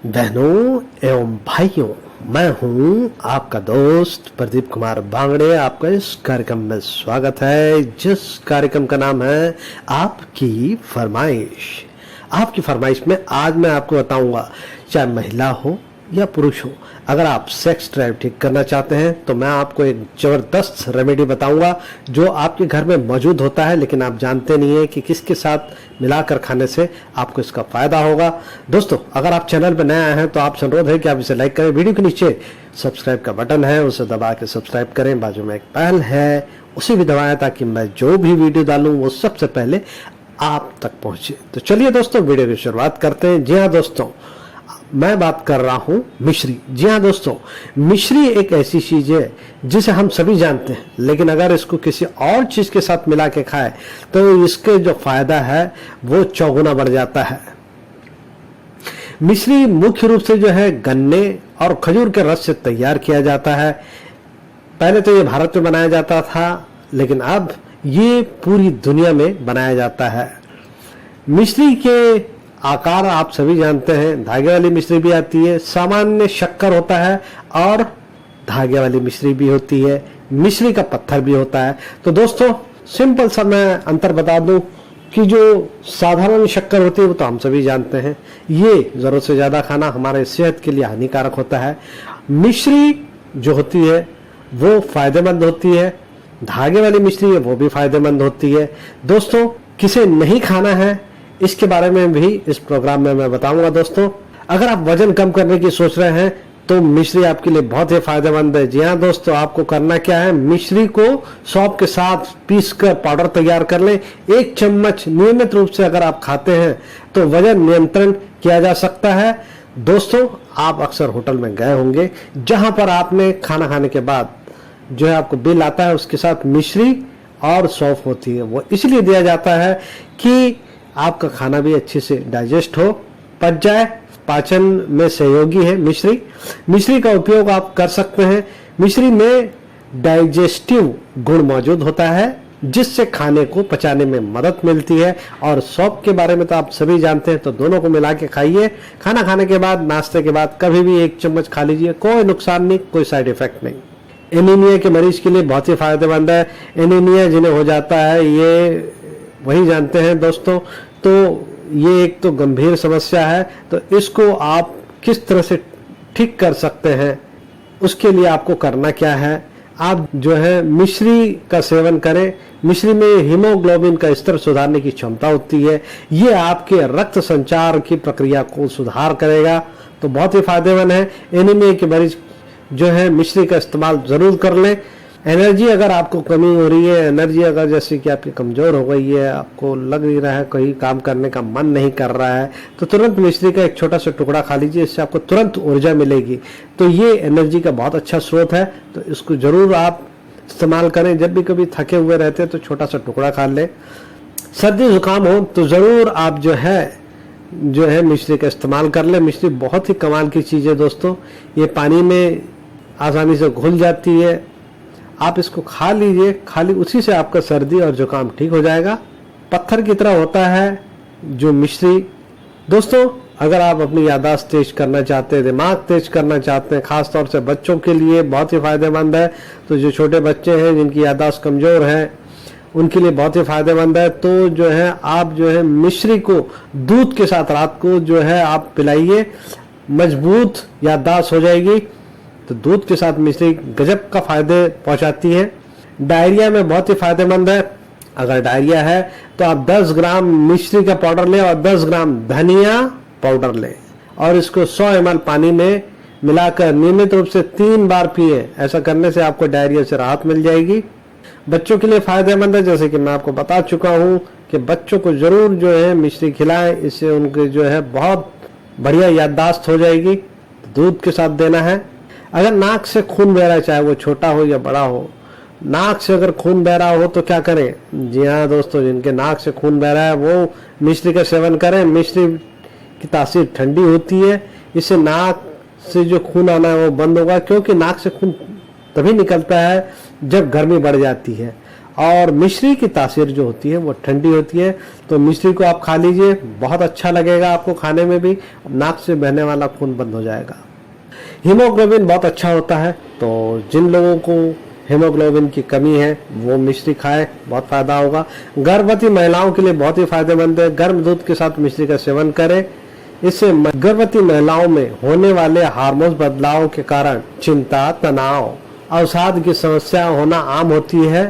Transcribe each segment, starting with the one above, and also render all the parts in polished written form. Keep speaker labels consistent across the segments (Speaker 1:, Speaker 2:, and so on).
Speaker 1: बहनों एवं भाइयों, मैं हूं आपका दोस्त प्रदीप कुमार बांगड़े। आपका इस कार्यक्रम में स्वागत है, जिस कार्यक्रम का नाम है आपकी फरमाइश। आपकी फरमाइश में आज मैं आपको बताऊंगा, चाहे महिला हो या पुरुष हो, अगर आप सेक्स ड्राइव ठीक करना चाहते हैं तो मैं आपको एक जबरदस्त रेमेडी बताऊंगा जो आपके घर में मौजूद होता है, लेकिन आप जानते नहीं है कि किसके साथ मिलाकर खाने से आपको इसका फायदा होगा। दोस्तों, अगर आप चैनल पर नए आए हैं तो आपसे अनुरोध है कि आप इसे लाइक करें। वीडियो के नीचे सब्सक्राइब का बटन है, उसे दबा के सब्सक्राइब करें। बाजू में एक बेल है, उसे भी दबाएं ताकि मैं जो भी वीडियो डालूं वो सबसे पहले आप तक पहुंचे। तो चलिए दोस्तों, वीडियो की शुरुआत करते हैं। जी हाँ दोस्तों, मैं बात कर रहा हूं मिश्री। जी हाँ दोस्तों, मिश्री एक ऐसी चीज है जिसे हम सभी जानते हैं, लेकिन अगर इसको किसी और चीज के साथ मिला के खाए तो इसके जो फायदा है वो चौगुना बढ़ जाता है। मिश्री मुख्य रूप से जो है गन्ने और खजूर के रस से तैयार किया जाता है। पहले तो ये भारत में बनाया जाता था, लेकिन अब ये पूरी दुनिया में बनाया जाता है। मिश्री के आकार आप सभी जानते हैं, धागे वाली मिश्री भी आती है, सामान्य शक्कर होता है और धागे वाली मिश्री भी होती है, मिश्री का पत्थर भी होता है। तो दोस्तों, सिंपल सा मैं अंतर बता दूं कि जो साधारण शक्कर होती है वो तो हम सभी जानते हैं, ये जरूरत से ज्यादा खाना हमारे सेहत के लिए हानिकारक होता है। मिश्री जो होती है वो फायदेमंद होती है, धागे वाली मिश्री है वो भी फायदेमंद होती है। दोस्तों, किसे नहीं खाना है इसके बारे में भी इस प्रोग्राम में मैं बताऊंगा। दोस्तों, अगर आप वजन कम करने की सोच रहे हैं तो मिश्री आपके लिए बहुत ही फायदेमंद है। जी हाँ दोस्तों, आपको करना क्या है, मिश्री को सौंफ के साथ पीसकर पाउडर तैयार कर लें। 1 चम्मच नियमित रूप से अगर आप खाते हैं तो वजन नियंत्रण किया जा सकता है। दोस्तों, आप अक्सर होटल में गए होंगे जहां पर आपने खाना खाने के बाद जो है आपको बिल आता है, उसके साथ मिश्री और सौंफ होती है। वो इसलिए दिया जाता है कि आपका खाना भी अच्छे से डाइजेस्ट हो, पच जाए। पाचन में सहयोगी है मिश्री। मिश्री का उपयोग आप कर सकते हैं। मिश्री में डाइजेस्टिव गुण मौजूद होता है जिससे खाने को पचाने में मदद मिलती है। और सौंफ के बारे में तो आप सभी जानते हैं, तो दोनों को मिला के खाइए। खाना खाने के बाद, नाश्ते के बाद कभी भी 1 चम्मच खा लीजिए, कोई नुकसान नहीं, कोई साइड इफेक्ट नहीं। एनीमिया के मरीज के लिए बहुत ही फायदेमंद है। एनीमिया जिन्हें हो जाता है ये वही जानते हैं दोस्तों। तो ये एक तो गंभीर समस्या है, तो इसको आप किस तरह से ठीक कर सकते हैं, उसके लिए आपको करना क्या है, आप जो है मिश्री का सेवन करें। मिश्री में हीमोग्लोबिन का स्तर सुधारने की क्षमता होती है। ये आपके रक्त संचार की प्रक्रिया को सुधार करेगा, तो बहुत ही फायदेमंद है। एनीमिया के मरीज जो है मिश्री का इस्तेमाल जरूर कर लें। एनर्जी अगर आपको कमी हो रही है, एनर्जी अगर जैसे कि आपकी कमजोर हो गई है, आपको लग नहीं रहा है, कहीं काम करने का मन नहीं कर रहा है, तो तुरंत मिश्री का एक छोटा सा टुकड़ा खा लीजिए, इससे आपको तुरंत ऊर्जा मिलेगी। तो ये एनर्जी का बहुत अच्छा स्रोत है, तो इसको जरूर आप इस्तेमाल करें। जब भी कभी थके हुए रहते हैं तो छोटा सा टुकड़ा खा लें। सर्दी जुकाम हो तो जरूर आप जो है मिश्री का इस्तेमाल कर लें। मिश्री बहुत ही कमाल की चीज है दोस्तों, ये पानी में आसानी से घुल जाती है। आप इसको खा लीजिए, खाली उसी से आपका सर्दी और जुकाम ठीक हो जाएगा। पत्थर की तरह होता है जो मिश्री। दोस्तों, अगर आप अपनी याददाश्त तेज करना चाहते हैं, दिमाग तेज करना चाहते हैं, खास तौर से बच्चों के लिए बहुत ही फायदेमंद है। तो जो छोटे बच्चे हैं जिनकी याददाश्त कमजोर है उनके लिए बहुत ही फायदेमंद है। तो जो है आप जो है मिश्री को दूध के साथ रात को जो है आप पिलाइए, मजबूत याददाश्त हो जाएगी। तो दूध के साथ मिश्री गजब का फायदे पहुंचाती है। डायरिया में बहुत ही फायदेमंद है। अगर डायरिया है तो आप 10 ग्राम मिश्री का पाउडर लें और 10 ग्राम धनिया पाउडर लें और इसको 100 ml पानी में मिलाकर नियमित रूप से 3 बार पिए। ऐसा करने से आपको डायरिया से राहत मिल जाएगी। बच्चों के लिए फायदेमंद है, जैसे कि मैं आपको बता चुका हूं कि बच्चों को जरूर जो है मिश्री खिलाएं, इससे उनके जो है बहुत बढ़िया याददाश्त हो जाएगी। दूध के साथ देना है। अगर नाक से खून बह रहा है, चाहे वो छोटा हो या बड़ा हो, नाक से अगर खून बह रहा हो तो क्या करें। जी हाँ दोस्तों, जिनके नाक से खून बह रहा है वो मिश्री का सेवन करें। मिश्री की तासीर ठंडी होती है, इससे नाक से जो खून आना है वो बंद होगा, क्योंकि नाक से खून तभी निकलता है जब गर्मी बढ़ जाती है। और मिश्री की तासीर जो होती है वो ठंडी होती है। तो मिश्री को आप खा लीजिए, बहुत अच्छा लगेगा आपको खाने में भी, नाक से बहने वाला खून बंद हो जाएगा। हीमोग्लोबिन बहुत अच्छा होता है, तो जिन लोगों को हीमोग्लोबिन की कमी है वो मिश्री खाए, बहुत फायदा होगा। गर्भवती महिलाओं के लिए बहुत ही फायदेमंद है, गर्म दूध के साथ मिश्री का सेवन करें। इससे गर्भवती महिलाओं में होने वाले हार्मोन बदलाव के कारण चिंता, तनाव, अवसाद की समस्या होना आम होती है।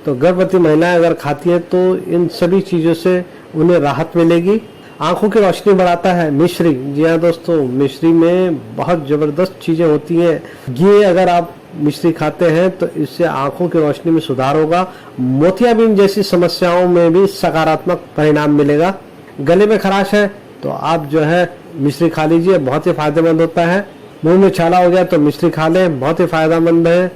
Speaker 1: तो गर्भवती महिलाएं अगर खाती है तो इन सभी चीजों से उन्हें राहत मिलेगी। आंखों की रोशनी बढ़ाता है मिश्री। जी हाँ दोस्तों, मिश्री में बहुत जबरदस्त चीजें होती हैं। ये अगर आप मिश्री खाते हैं तो इससे आंखों की रोशनी में सुधार होगा। मोतियाबिंद जैसी समस्याओं में भी सकारात्मक परिणाम मिलेगा। गले में खराश है तो आप जो है मिश्री खा लीजिए, बहुत ही फायदेमंद होता है। मुंह में छाला हो गया तो मिश्री खा लें, बहुत ही फायदेमंद है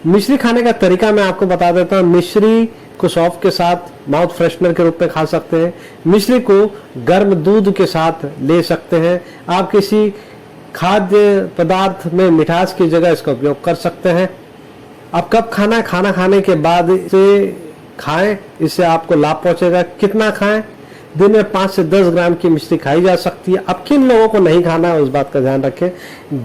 Speaker 1: मिश्री खाने का तरीका मैं आपको बता देता हूँ। मिश्री को सौंफ के साथ माउथ फ्रेशनर के रूप में खा सकते हैं। मिश्री को गर्म दूध के साथ ले सकते हैं। आप किसी खाद्य पदार्थ में मिठास की जगह इसका उपयोग कर सकते हैं। अब कब खाना है? खाना खाने के बाद इसे खाएं, इससे आपको लाभ पहुंचेगा। कितना खाएं? दिन में 5 से 10 ग्राम की मिश्री खाई जा सकती है। अब किन लोगों को नहीं खाना है उस बात का ध्यान रखें।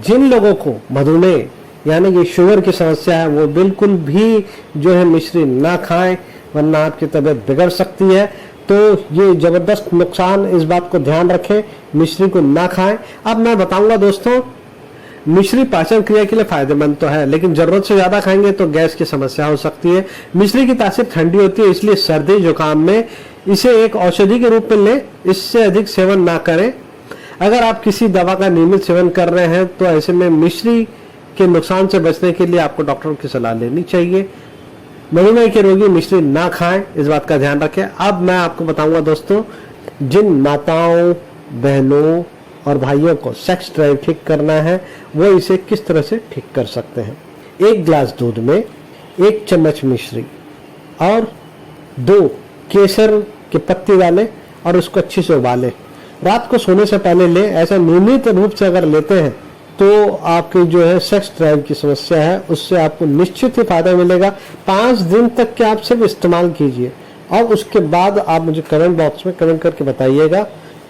Speaker 1: जिन लोगों को मधुमेह यानी कि शुगर की समस्या है वो बिल्कुल भी जो है मिश्री ना खाएं, वरना आपकी तबीयत बिगड़ सकती है। तो ये जबरदस्त नुकसान, इस बात को ध्यान रखें, मिश्री को ना खाएं। अब मैं बताऊंगा दोस्तों, मिश्री पाचन क्रिया के लिए फायदेमंद तो है, लेकिन जरूरत से ज्यादा खाएंगे तो गैस की समस्या हो सकती है। मिश्री की तासीर ठंडी होती है, इसलिए सर्दी जुकाम में इसे एक औषधि के रूप में लें, इससे अधिक सेवन ना करें। अगर आप किसी दवा का नियमित सेवन कर रहे हैं तो ऐसे में मिश्री के नुकसान से बचने के लिए आपको डॉक्टर की सलाह लेनी चाहिए। मधुमेह के रोगी मिश्री ना खाएं, इस बात का ध्यान रखें। अब मैं आपको बताऊंगा दोस्तों, जिन माताओं, बहनों और भाइयों को सेक्स ड्राइव ठीक करना है वो इसे किस तरह से ठीक कर सकते हैं। 1 गिलास दूध में 1 चम्मच मिश्री और 2 केसर के पत्ते डालें और उसको अच्छे से उबालें। रात को सोने से पहले लें। ऐसा नियमित रूप से अगर लेते हैं तो आपकी जो है सेक्स ड्राइव की समस्या है उससे आपको निश्चित ही फायदा मिलेगा। 5 दिन तक के आप सिर्फ इस्तेमाल कीजिए और उसके बाद आप मुझे कमेंट बॉक्स में कमेंट करके बताइएगा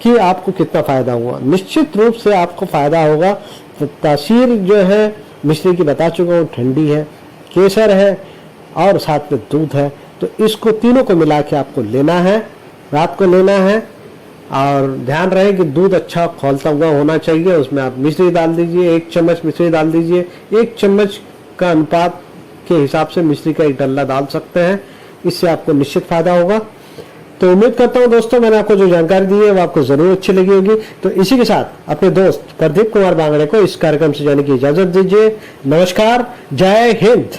Speaker 1: कि आपको कितना फायदा हुआ। निश्चित रूप से आपको फायदा होगा। तो तासीर जो है मिश्री की बता चुका हूँ, ठंडी है, केसर है और साथ में दूध है। तो इसको तीनों को मिला के आपको लेना है, रात को लेना है। और ध्यान रहे कि दूध अच्छा खौलता हुआ होना चाहिए। उसमें आप मिश्री डाल दीजिए, 1 चम्मच मिश्री डाल दीजिए। 1 चम्मच का अनुपात के हिसाब से मिश्री का 1 डल्ला डाल सकते हैं, इससे आपको निश्चित फायदा होगा। तो उम्मीद करता हूँ दोस्तों मैंने आपको जो जानकारी दी है वो आपको जरूर अच्छी लगी होगी। तो इसी के साथ अपने दोस्त प्रदीप कुमार बांगड़े को इस कार्यक्रम से जाने की इजाजत दीजिए। नमस्कार, जय हिंद।